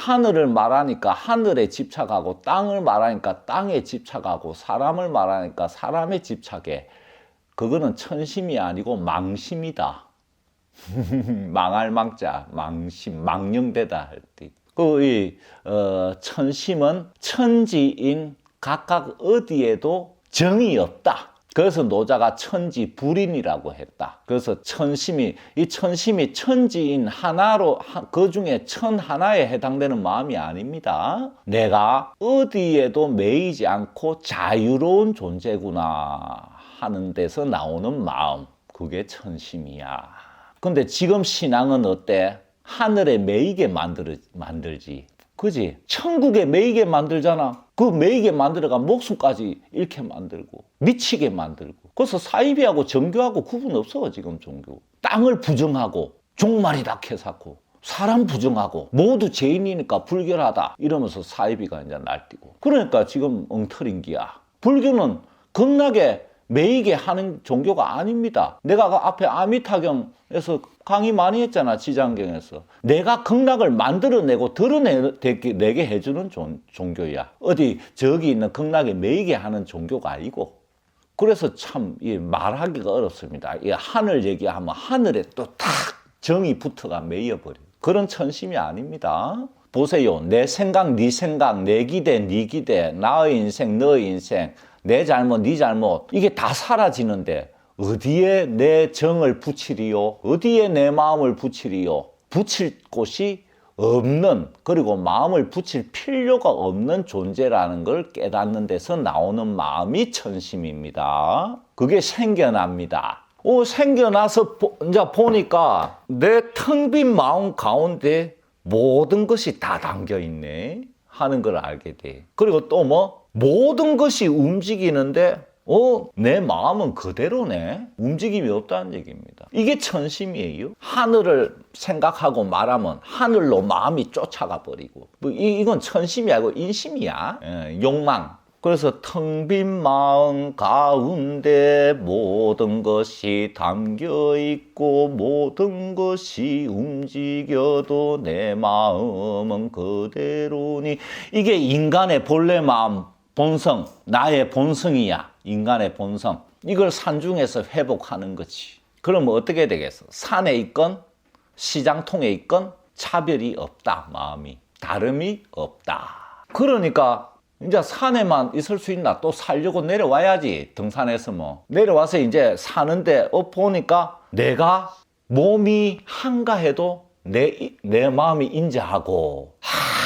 하늘을 말하니까 하늘에 집착하고, 땅을 말하니까 땅에 집착하고, 사람을 말하니까 사람에 집착해. 그거는 천심이 아니고 망심이다. 망할 망자, 망심, 망령되다 할 때. 천심은 천지인 각각 어디에도 정이 없다. 그래서 노자가 천지불인이라고 했다. 그래서 이 천심이 천지인 하나로, 그 중에 천 하나에 해당되는 마음이 아닙니다. 내가 어디에도 매이지 않고 자유로운 존재구나 하는 데서 나오는 마음, 그게 천심이야. 근데 지금 신앙은 어때? 하늘에 매이게 만들지. 그지? 천국에 매이게 만들잖아. 그 매이게 만들어가 목숨까지 잃게 만들고 미치게 만들고. 그래서 사이비하고 정교하고 구분 없어. 지금 종교. 땅을 부정하고 종말이다 캐사고 사람 부정하고 모두 죄인이니까 불결하다 이러면서 사이비가 이제 날뛰고. 그러니까 지금 엉터린 기야. 불교는 극락에 매이게 하는 종교가 아닙니다. 내가 앞에 아미타경에서 강의 많이 했잖아. 지장경에서. 내가 극락을 만들어내고 드러내게 해주는 종교야. 어디 저기 있는 극락에 매이게 하는 종교가 아니고. 그래서 참 말하기가 어렵습니다. 이 하늘 얘기하면 하늘에 또 탁 정이 붙어가 매여버려. 그런 천심이 아닙니다. 보세요. 내 생각, 네 생각, 내 기대, 네 기대, 나의 인생, 너의 인생, 내 잘못, 네 잘못, 이게 다 사라지는데 어디에 내 정을 붙이리요? 어디에 내 마음을 붙이리요? 붙일 곳이 없는, 그리고 마음을 붙일 필요가 없는 존재라는 걸 깨닫는 데서 나오는 마음이 천심입니다. 그게 생겨납니다. 생겨나서 이제 보니까 내 텅 빈 마음 가운데 모든 것이 다 담겨 있네 하는 걸 알게 돼. 그리고 또 모든 것이 움직이는데 내 마음은 그대로네. 움직임이 없다는 얘기입니다. 이게 천심이에요. 하늘을 생각하고 말하면 하늘로 마음이 쫓아가 버리고. 이건 천심이 아니고 인심이야. 욕망. 그래서 텅 빈 마음 가운데 모든 것이 담겨 있고 모든 것이 움직여도 내 마음은 그대로니. 이게 인간의 본래 마음, 본성, 나의 본성이야. 인간의 본성. 이걸 산중에서 회복하는 거지. 그러면 어떻게 되겠어? 산에 있건 시장통에 있건 차별이 없다. 마음이. 다름이 없다. 그러니까 이제 산에만 있을 수 있나? 또 살려고 내려와야지. 등산해서 내려와서 이제 사는데 보니까 내가 몸이 한가해도 내 마음이 인자하고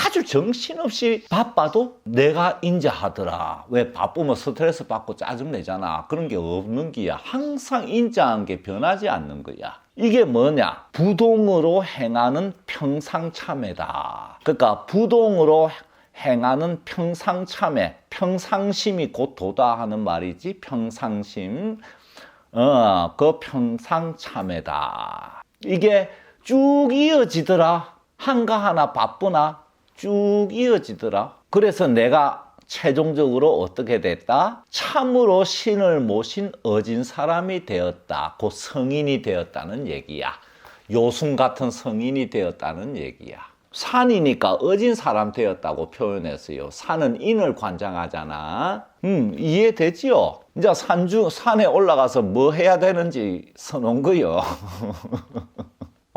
아주 정신없이 바빠도 내가 인자하더라. 왜 바쁘면 스트레스 받고 짜증내잖아. 그런 게 없는 기야. 항상 인자한 게 변하지 않는 거야. 이게 뭐냐? 부동으로 행하는 평상참회다. 그러니까 부동으로 행하는 평상참회. 평상심이 곧 도다 하는 말이지. 평상심. 그 평상참회다. 이게 쭉 이어지더라. 한가하나 바쁘나 쭉 이어지더라. 그래서 내가 최종적으로 어떻게 됐다? 참으로 신을 모신 어진 사람이 되었다. 곧 성인이 되었다는 얘기야. 요순 같은 성인이 되었다는 얘기야. 산이니까 어진 사람 되었다고 표현했어요. 산은 인을 관장하잖아. 이해되지요? 이제 산에 올라가서 뭐 해야 되는지 써놓은 거요.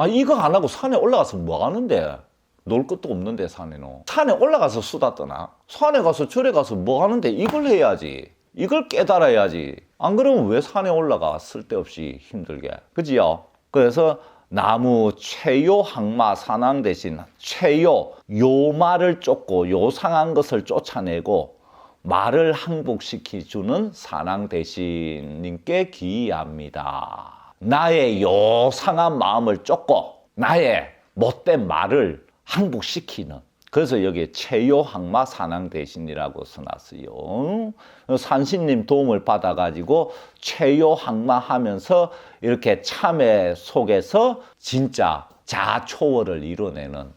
이거 안 하고 산에 올라가서 뭐 하는데? 놀 것도 없는데 산에는. 산에 올라가서 수다 떠나? 산에 가서 절에 가서 뭐 하는데? 이걸 해야지. 이걸 깨달아야지. 안 그러면 왜 산에 올라가? 쓸데없이 힘들게. 그지요? 그래서 나무 최요 항마 산왕 대신 최요 요말을 쫓고 요상한 것을 쫓아내고 말을 항복시켜주는 산왕 대신님께 기이합니다. 나의 요상한 마음을 쫓고 나의 못된 말을 항복시키는. 그래서 여기에 최요항마 산왕대신이라고 써놨어요. 산신님 도움을 받아가지고 최요항마 하면서 이렇게 참회 속에서 진짜 자초월을 이뤄내는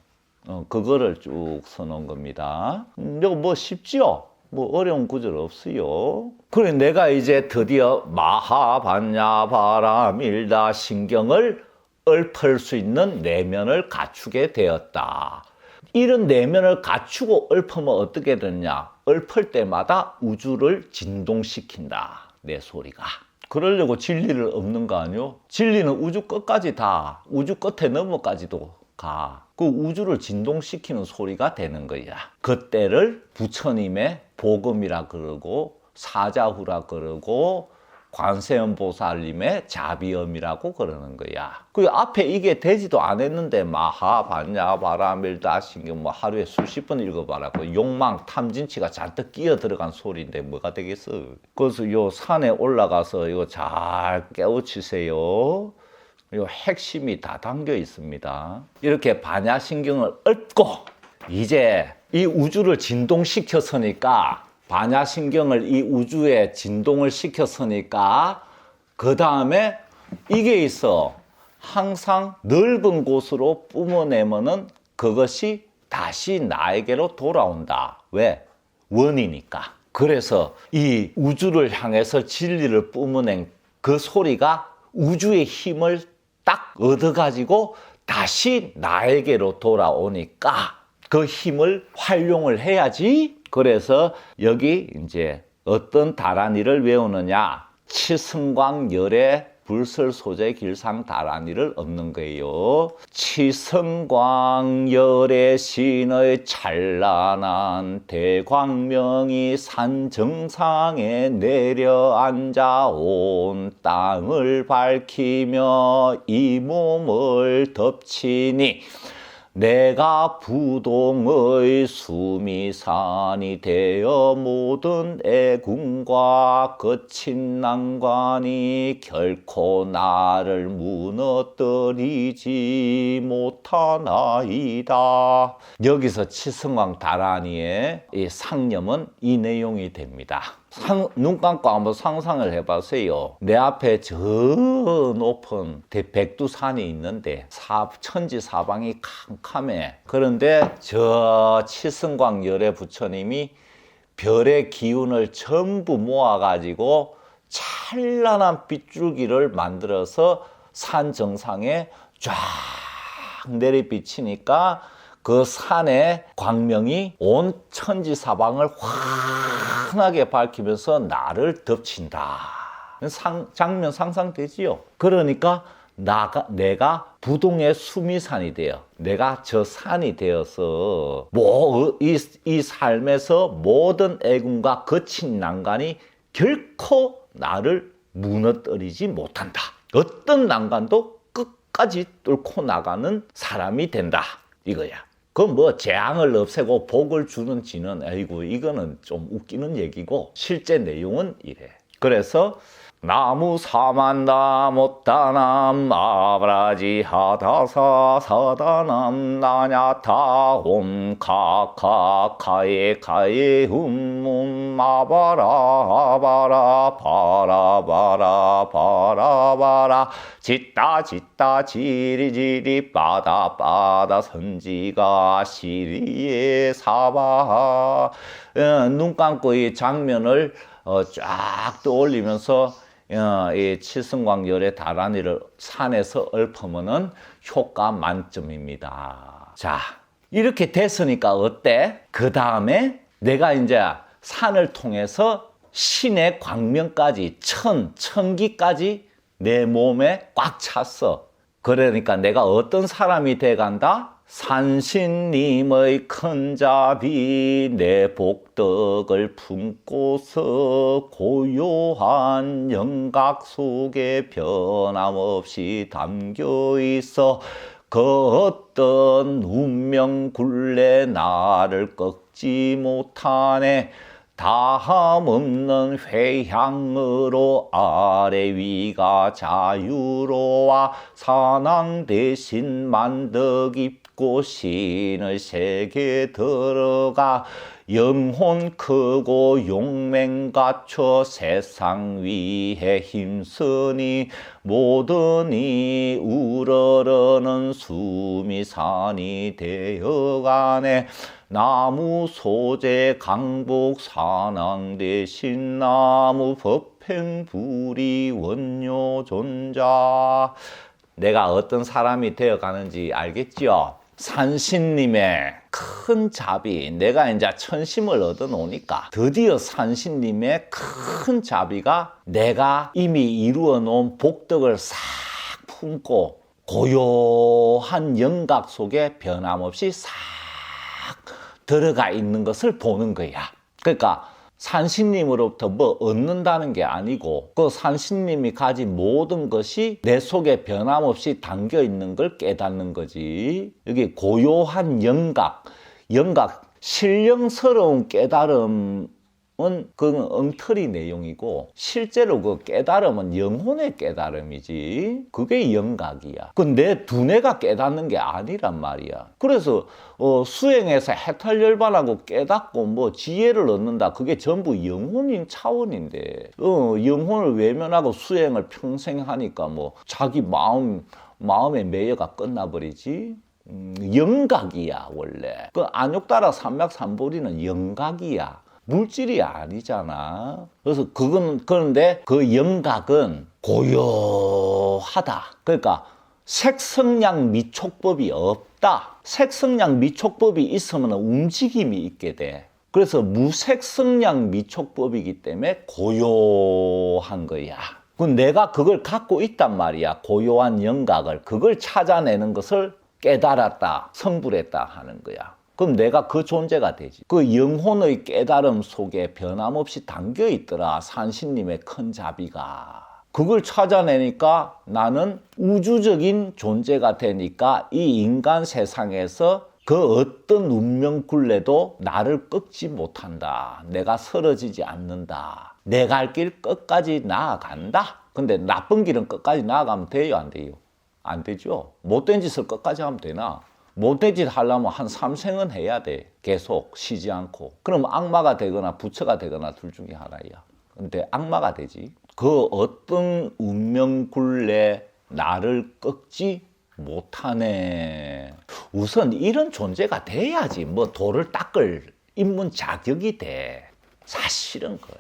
그거를 쭉 써놓은 겁니다. 이거 쉽지요? 어려운 구절 없어요. 그래 내가 이제 드디어 마하반야 바라밀다 신경을 읊을 수 있는 내면을 갖추게 되었다. 이런 내면을 갖추고 읊으면 어떻게 되느냐? 읊을 때마다 우주를 진동시킨다. 내 소리가. 그러려고 진리를 읊는 거 아니요? 진리는 우주 끝까지 다, 우주 끝에 넘어까지도 가. 그 우주를 진동시키는 소리가 되는 거야. 그때를 부처님의 복음이라 그러고 사자후라 그러고 관세음보살님의 자비음이라고 그러는 거야. 그 앞에 이게 되지도 않았는데 마하반야 바라밀다신경 뭐 하루에 수십 번 읽어봐라. 그 욕망 탐진치가 잔뜩 끼어 들어간 소리인데 뭐가 되겠어. 그래서 요 산에 올라가서 이거 잘 깨우치세요. 요 핵심이 다 담겨 있습니다. 이렇게 반야신경을 읊고 이제 이 우주를 진동시켰으니까 반야신경을 이 우주에 진동을 시켰으니까 그 다음에 이게 있어. 항상 넓은 곳으로 뿜어내면은 그것이 다시 나에게로 돌아온다. 왜? 원이니까. 그래서 이 우주를 향해서 진리를 뿜어낸 그 소리가 우주의 힘을 딱 얻어가지고 다시 나에게로 돌아오니까 그 힘을 활용을 해야지. 그래서 여기 이제 어떤 다란이를 외우느냐? 치성광열의 불설소재 길상 다란이를 읊는 거예요. 치성광열의 신의 찬란한 대광명이 산 정상에 내려앉아 온 땅을 밝히며 이 몸을 덮치니 내가 부동의 수미산이 되어 모든 애군과 거친 난관이 결코 나를 무너뜨리지 못하나이다. 여기서 치성광 다란이의 이 상념은 이 내용이 됩니다. 눈 감고 한번 상상을 해보세요. 내 앞에 저 높은 백두산이 있는데 천지 사방이 캄캄해. 그런데 저 치성광열의 부처님이 별의 기운을 전부 모아가지고 찬란한 빗줄기를 만들어서 산 정상에 쫙 내리비치니까 그 산의 광명이 온 천지 사방을 환하게 밝히면서 나를 덮친다. 장면 상상되지요? 그러니까 내가 부동의 수미산이 되어 내가 저 산이 되어서 이 삶에서 모든 애군과 거친 난관이 결코 나를 무너뜨리지 못한다. 어떤 난관도 끝까지 뚫고 나가는 사람이 된다. 이거야. 그건 뭐 재앙을 없애고 복을 주는 지는 아이고 이거는 좀 웃기는 얘기고 실제 내용은 이래. 그래서 나무 사만다 못다남 아브라지 하다사 사다남 나냐타 옴 카카카에 카에 마바라 바라 바라바라 바라바라 짓다 지리지리 빠다 선지가 시리에 사바. 눈 감고 이 장면을 쫙 떠올리면서 이 치성광열의 다란이를 산에서 읊으면은 효과 만점입니다. 자, 이렇게 됐으니까 어때? 그 다음에 내가 이제 산을 통해서 신의 광명까지 천기까지 내 몸에 꽉 찼어. 그러니까 내가 어떤 사람이 돼간다? 산신님의 큰 자비 내 복덕을 품고서 고요한 영각 속에 변함없이 담겨 있어 그 어떤 운명 굴레 나를 꺾지 못하네. 다함 없는 회향으로 아래 위가 자유로워 산왕 대신 만덕 입고 신의 세계 들어가 영혼 크고 용맹 갖춰 세상 위에 힘쓰니 모든 이 우러러는 수미산이 되어가네. 나무 소재 강복 산왕 대신 나무 법행불이 원료 존자. 내가 어떤 사람이 되어가는지 알겠죠? 산신님의 큰 자비, 내가 이제 천심을 얻어 놓으니까 드디어 산신님의 큰 자비가 내가 이미 이루어 놓은 복덕을 싹 품고 고요한 영각 속에 변함없이 싹 들어가 있는 것을 보는 거야. 그러니까 산신님으로부터 뭐 얻는다는 게 아니고 그 산신님이 가진 모든 것이 내 속에 변함없이 담겨 있는 걸 깨닫는 거지. 여기 고요한 영각, 신령스러운 깨달음은 그건 엉터리 내용이고 실제로 그 깨달음은 영혼의 깨달음이지. 그게 영각이야. 그 내 두뇌가 깨닫는 게 아니란 말이야. 그래서 수행해서 해탈열반하고 깨닫고 뭐 지혜를 얻는다. 그게 전부 영혼인 차원인데 영혼을 외면하고 수행을 평생 하니까 뭐 자기 마음의 매여가 끝나버리지. 영각이야 원래. 그 안욕따라 삼맥삼보리는 영각이야. 물질이 아니잖아. 그래서 그런데 그 영각은 고요하다. 그러니까 색성량 미촉법이 없다. 색성량 미촉법이 있으면 움직임이 있게 돼. 그래서 무색성량 미촉법이기 때문에 고요한 거야. 내가 그걸 갖고 있단 말이야. 고요한 영각을. 그걸 찾아내는 것을 깨달았다, 성불했다 하는 거야. 그럼 내가 그 존재가 되지. 그 영혼의 깨달음 속에 변함없이 담겨 있더라. 산신님의 큰 자비가. 그걸 찾아내니까 나는 우주적인 존재가 되니까 이 인간 세상에서 그 어떤 운명 굴레도 나를 꺾지 못한다. 내가 쓰러지지 않는다. 내 갈 길 끝까지 나아간다. 근데 나쁜 길은 끝까지 나아가면 돼요, 안 돼요? 안 되죠. 못된 짓을 끝까지 하면 되나? 못된 짓 하려면 한 3생은 해야 돼. 계속 쉬지 않고. 그럼 악마가 되거나 부처가 되거나 둘 중에 하나야. 근데 악마가 되지. 그 어떤 운명 굴레 나를 꺾지 못하네. 우선 이런 존재가 돼야지 뭐 돌을 닦을 인문 자격이 돼. 사실은 그래.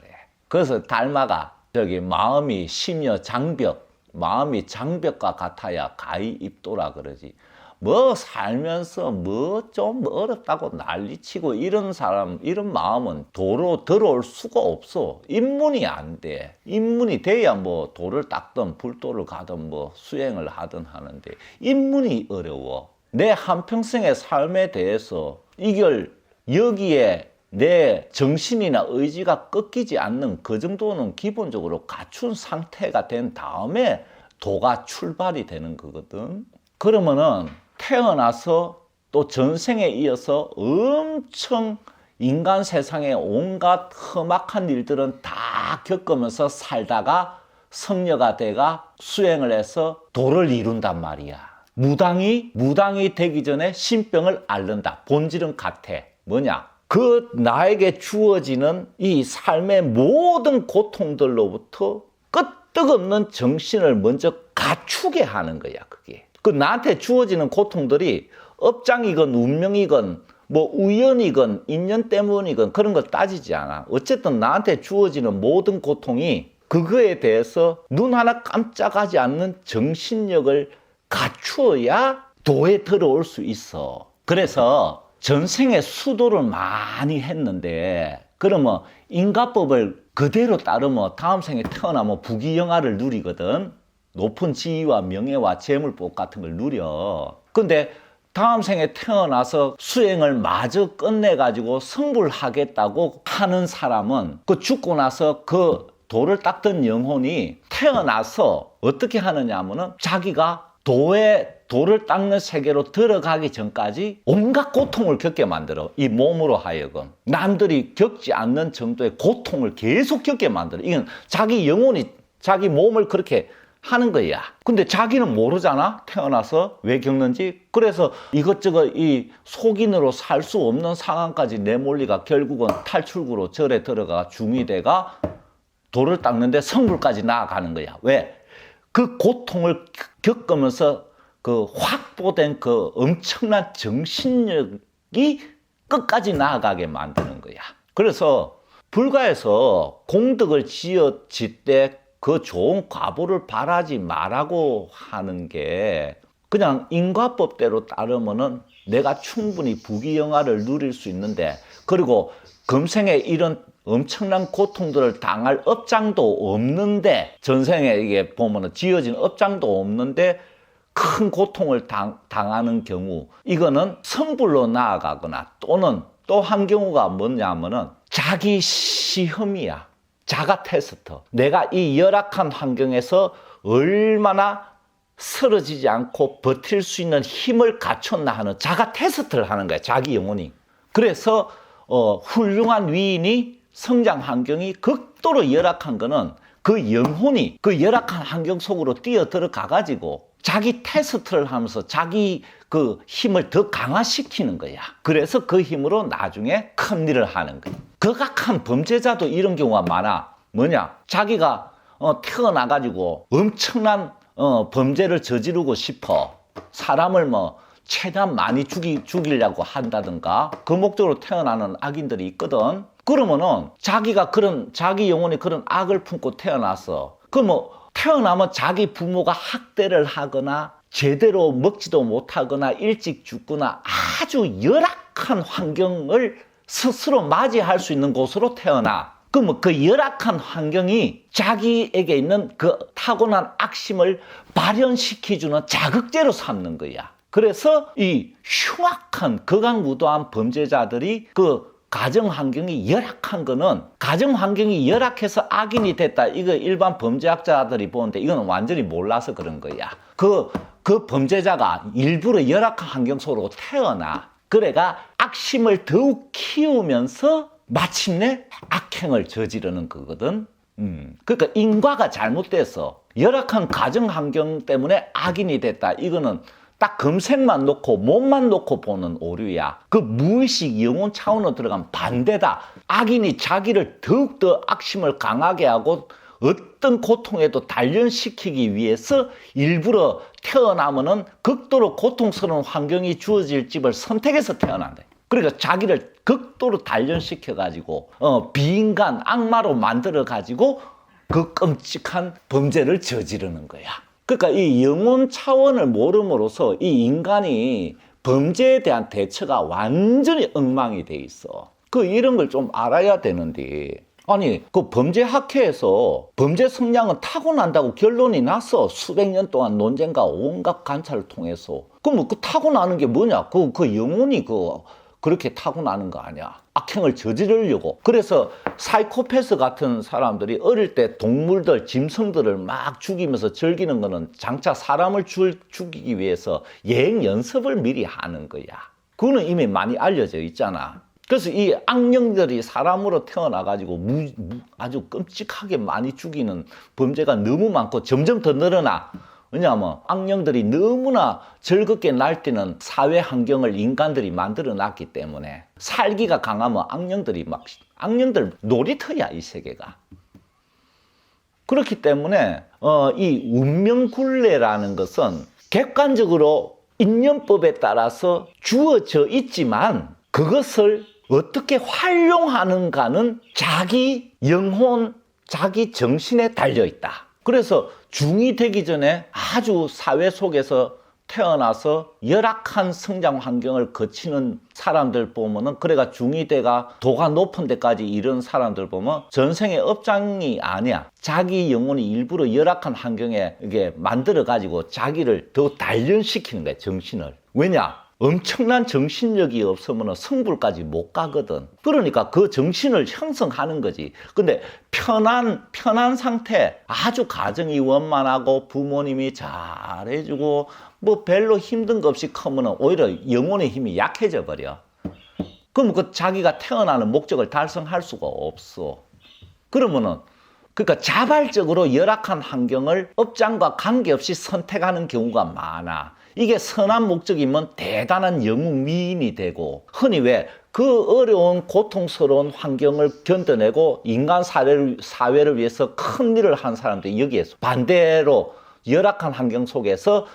그래서 달마가 마음이 심여 장벽, 마음이 장벽과 같아야 가히 입도라 그러지. 뭐 살면서 뭐 좀 어렵다고 난리치고 이런 사람, 이런 마음은 도로 들어올 수가 없어. 입문이 안 돼. 입문이 돼야 뭐 돌을 닦든 불도를 가든 뭐 수행을 하든 하는데 입문이 어려워. 내 한평생의 삶에 대해서 이걸 여기에 내 정신이나 의지가 꺾이지 않는 그 정도는 기본적으로 갖춘 상태가 된 다음에 도가 출발이 되는 거거든. 그러면은 태어나서 또 전생에 이어서 엄청 인간 세상의 온갖 험악한 일들은 다 겪으면서 살다가 성녀가 돼가 수행을 해서 도를 이룬단 말이야. 무당이 되기 전에 신병을 앓는다. 본질은 같아. 뭐냐? 그 나에게 주어지는 이 삶의 모든 고통들로부터 끄떡없는 정신을 먼저 갖추게 하는 거야, 그게. 그 나한테 주어지는 고통들이 업장이건 운명이건 뭐 우연이건 인연 때문이건 그런 걸 따지지 않아. 어쨌든 나한테 주어지는 모든 고통이 그거에 대해서 눈 하나 깜짝하지 않는 정신력을 갖추어야 도에 들어올 수 있어. 그래서 전생에 수도를 많이 했는데 그러면 인가법을 그대로 따르면 다음 생에 태어나면 부귀영화를 누리거든. 높은 지위와 명예와 재물복 같은 걸 누려. 근데 다음 생에 태어나서 수행을 마저 끝내가지고 성불하겠다고 하는 사람은 그 죽고 나서 그 도를 닦던 영혼이 태어나서 어떻게 하느냐 하면은 자기가 도를 닦는 세계로 들어가기 전까지 온갖 고통을 겪게 만들어. 이 몸으로 하여금. 남들이 겪지 않는 정도의 고통을 계속 겪게 만들어. 이건 자기 영혼이 자기 몸을 그렇게 하는 거야. 근데 자기는 모르잖아. 태어나서 왜 겪는지. 그래서 이것저것 이 속인으로 살 수 없는 상황까지 내몰리가 결국은 탈출구로 절에 들어가 중위대가 도를 닦는데 성불까지 나아가는 거야. 왜? 그 고통을 겪으면서 그 확보된 그 엄청난 정신력이 끝까지 나아가게 만드는 거야. 그래서 불가에서 공덕을 짓때 그 좋은 과보를 바라지 말라고 하는 게 그냥 인과법대로 따르면은 내가 충분히 부귀영화를 누릴 수 있는데, 그리고 금생에 이런 엄청난 고통들을 당할 업장도 없는데, 전생에 이게 보면은 지어진 업장도 없는데 큰 고통을 당하는 경우, 이거는 성불로 나아가거나 또는 또 한 경우가 뭐냐면은 자기 시험이야. 자가 테스트. 내가 이 열악한 환경에서 얼마나 쓰러지지 않고 버틸 수 있는 힘을 갖췄나 하는 자가 테스트를 하는 거야. 자기 영혼이. 그래서 훌륭한 위인이 성장 환경이 극도로 열악한 거는 그 영혼이 그 열악한 환경 속으로 뛰어 들어가 가지고 자기 테스트를 하면서 자기 그 힘을 더 강화시키는 거야. 그래서 그 힘으로 나중에 큰 일을 하는 거야. 극악한 범죄자도 이런 경우가 많아. 뭐냐? 자기가 태어나 가지고 엄청난 범죄를 저지르고 싶어. 사람을 뭐 최대한 많이 죽이려고 한다든가 그 목적으로 태어나는 악인들이 있거든. 그러면은 자기 영혼이 그런 악을 품고 태어났어. 태어나면 자기 부모가 학대를 하거나 제대로 먹지도 못하거나 일찍 죽거나 아주 열악한 환경을 스스로 맞이할 수 있는 곳으로 태어나. 그 열악한 환경이 자기에게 있는 그 타고난 악심을 발현시켜주는 자극제로 삼는 거야. 그래서 이 흉악한 극악무도한 범죄자들이 그 가정 환경이 열악한 거는, 가정 환경이 열악해서 악인이 됐다, 이거 일반 범죄학자들이 보는데 이건 완전히 몰라서 그런 거야. 그 범죄자가 일부러 열악한 환경 속으로 태어나. 그래가 악심을 더욱 키우면서 마침내 악행을 저지르는 거거든. 그러니까 인과가 잘못돼서 열악한 가정 환경 때문에 악인이 됐다, 이거는 딱 금생만 놓고 몸만 놓고 보는 오류야. 그 무의식 영혼 차원으로 들어가면 반대다. 악인이 자기를 더욱더 악심을 강하게 하고 어떤 고통에도 단련시키기 위해서 일부러 태어나면은 극도로 고통스러운 환경이 주어질 집을 선택해서 태어난다. 그러니까 자기를 극도로 단련시켜가지고 비인간 악마로 만들어가지고 그 끔찍한 범죄를 저지르는 거야. 그러니까 이 영혼 차원을 모름으로써 이 인간이 범죄에 대한 대처가 완전히 엉망이 돼 있어. 이런 걸 좀 알아야 되는데, 아니 그 범죄학회에서 범죄 성향은 타고난다고 결론이 났어. 수백 년 동안 논쟁과 온갖 관찰을 통해서. 그럼 그 타고나는 게 뭐냐? 그 영혼이 그렇게 타고나는 거 아니야. 악행을 저지르려고. 그래서 사이코패스 같은 사람들이 어릴 때 동물들, 짐승들을 막 죽이면서 즐기는 거는 장차 사람을 죽이기 위해서 예행 연습을 미리 하는 거야. 그거는 이미 많이 알려져 있잖아. 그래서 이 악령들이 사람으로 태어나가지고 아주 끔찍하게 많이 죽이는 범죄가 너무 많고 점점 더 늘어나. 왜냐하면 악령들이 너무나 즐겁게 날뛰는 사회 환경을 인간들이 만들어 놨기 때문에, 살기가 강하면 악령들 놀이터야, 이 세계가. 그렇기 때문에 이 운명굴레라는 것은 객관적으로 인연법에 따라서 주어져 있지만 그것을 어떻게 활용하는가는 자기 영혼, 자기 정신에 달려있다. 그래서 중이 되기 전에 아주 사회 속에서 태어나서 열악한 성장 환경을 거치는 사람들 보면은, 그래가 중이 돼가 도가 높은 데까지 이런 사람들 보면 전생의 업장이 아니야. 자기 영혼이 일부러 열악한 환경에 이게 만들어 가지고 자기를 더 단련시키는 거야, 정신을. 왜냐? 엄청난 정신력이 없으면 성불까지 못 가거든. 그러니까 그 정신을 형성하는 거지. 근데 편한 상태, 아주 가정이 원만하고 부모님이 잘해주고 뭐 별로 힘든 거 없이 크면 오히려 영혼의 힘이 약해져 버려. 그럼 그 자기가 태어나는 목적을 달성할 수가 없어. 그러니까 자발적으로 열악한 환경을 업장과 관계없이 선택하는 경우가 많아. 이게 선한 목적이면 대단한 영웅 위인이 되고, 흔히 왜 그 어려운 고통스러운 환경을 견뎌내고 인간 사회를 위해서 큰 일을 한 사람들이 여기에서, 반대로 열악한 환경 속에서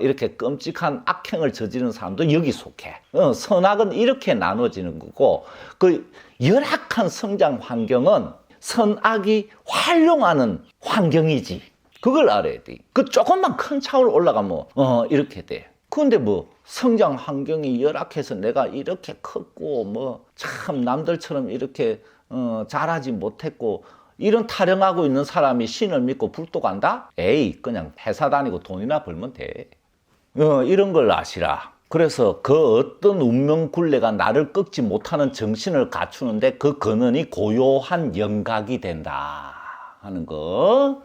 이렇게 끔찍한 악행을 저지르는 사람도 여기 속해. 선악은 이렇게 나눠지는 거고, 그 열악한 성장 환경은 선악이 활용하는 환경이지. 그걸 알아야 돼. 그 조금만 큰 차원 올라가면 이렇게 돼. 근데 뭐 성장 환경이 열악해서 내가 이렇게 컸고 뭐 참 남들처럼 이렇게 잘하지 못했고 이런 타령하고 있는 사람이 신을 믿고 불도 간다? 에이, 그냥 회사 다니고 돈이나 벌면 돼. 이런 걸 아시라. 그래서 그 어떤 운명 굴레가 나를 꺾지 못하는 정신을 갖추는데 그 근원이 고요한 영각이 된다 하는 거